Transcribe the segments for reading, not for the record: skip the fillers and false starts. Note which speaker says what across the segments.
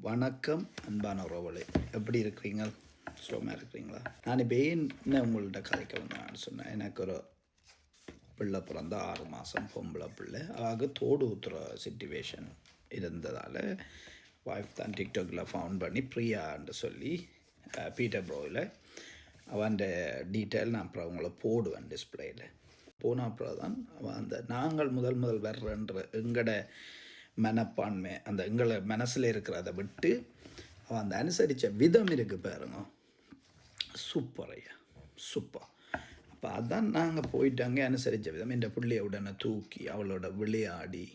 Speaker 1: வணக்கம் அன்பான உறவுகளே, எப்படி இருக்கிறீங்க? சுகமாக இருக்கிறீங்களா? நான் இப்போ என்ன உங்கள்கிட்ட கதைக்க வந்தேன்னு சொன்னேன். எனக்கு ஒரு பிள்ளை பிறந்த 6 மாதம் பொம்பளை பிள்ளை. அதாவது தோடு ஊற்றுற சிச்சுவேஷன் இருந்ததால் ஒய்ஃப் தான் டிக்டாக்கில் ஃபவுண்ட் பண்ணி பிரியான்னு சொல்லி பீட்டர் ப்ரோவில் அவன் டீட்டெயில் நான் அப்புறம் அவங்கள போடுவேன் டிஸ்பிளேயில். போன அப்புறம் தான் அவன் அந்த நாங்கள் முதல் வர்றன்ற எங்களோட மனப்பான்மை அந்த எங்களை மனசில் இருக்கிறத விட்டு அவன் அந்த அனுசரித்த விதம் இருக்குது பாருங்க, சூப்பர் ஐயா, சூப்பர். அப்போ அதான் நாங்கள் போயிட்டு அங்கே அனுசரித்த விதம், என் பிள்ளைய உடனே தூக்கி அவளோட விளையாடி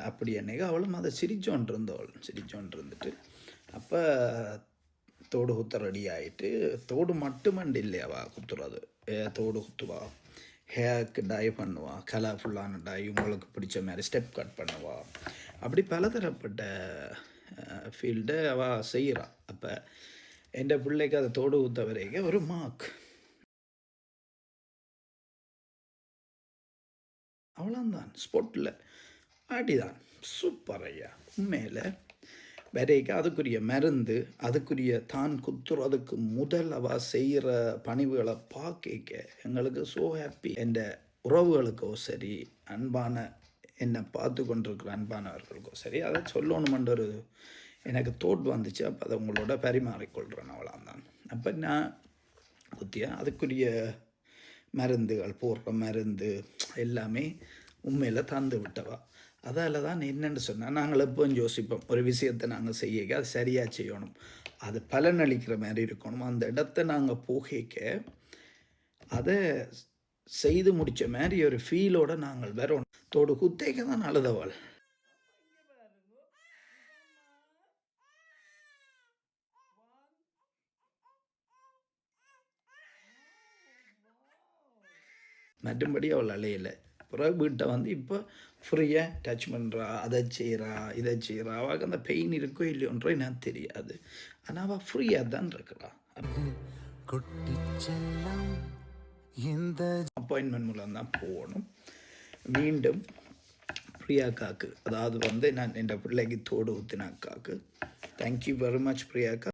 Speaker 1: அப்படி என்னைக்கு அவளும் அதை சிரிச்சோன்ட்டு இருந்துட்டு அப்போ தோடு குத்த ரெடி ஆகிட்டு, தோடு மட்டுமண்டு இல்லையாவா குத்துறது, தோடு குத்துவா, ஹேருக்கு டை பண்ணுவா, கலர்ஃபுல்லான டை உங்களுக்கு பிடிச்ச மாதிரி ஸ்டெப் கட் பண்ணுவா, அப்படி பலதரப்பட்ட ஃபீல்டு அவள் செய்கிறாள். அப்போ என் பிள்ளைக்கு அதை தோடு குத்த வரைக்கும் ஒரு மார்க் அவ்வளோந்தான், ஸ்போர்ட்டில் ஆடிதான். சூப்பர் ஐயா, உண்மையில் வரைக்கும் அதுக்குரிய மருந்து, அதுக்குரிய தான் குத்துறதுக்கு முதல் அவள் செய்கிற பணிவுகளை பார்க்க எங்களுக்கு ஸோ ஹாப்பி. என் உறவுகளுக்கோ சரி, அன்பான என்னை பார்த்து கொண்டிருக்கிற அன்பானவர்களுக்கோ சரி, அதை சொல்லணுமென்ற ஒரு எனக்கு தோட் வந்துச்சு. அப்போ அதை உங்களோட பரிமாறிக்கொள்கிறேன், அவ்வளோந்தான். அப்போ நான் குத்தியா அதுக்குரிய மருந்துகள் போடுற மருந்து எல்லாமே உண்மையில் தந்து விட்டவா. அதால் தான் என்னென்னு சொன்னால், நாங்கள் எப்போவும் யோசிப்போம், ஒரு விஷயத்தை நாங்கள் செய்ய அது சரியாக செய்யணும், அது பலனளிக்கிற மாதிரி இருக்கணும், அந்த இடத்த நாங்கள் போகிக்க அதை செய்து முடித்த மாதிரி ஒரு ஃபீலோடு நாங்கள் வரணும். தோடு குத்தைக்க தான் அழுதவாள். மற்றும்படி அவள் அலையலை. பிறகு வீட்டை வந்து இப்போ ஃப்ரீயாக டச் பண்ணுறா, அதை செய்கிறா, இதை செய்கிறா. அவளுக்கு அந்த பெயின் இருக்கோ இல்லையோன்றோ எனக்கு தெரியாது, ஆனால் அவள் ஃப்ரீயாக தான் இருக்கிறா. இந்த அப்பாயின்மெண்ட் மூலம் தான் போகணும். மீண்டும் பிரியாக்காக்கு, அதாவது வந்து நான் என் பிள்ளைக்கு தோடு ஊற்றின அக்காவுக்கு தேங்க்யூ வெரி மச் பிரியாக்கா.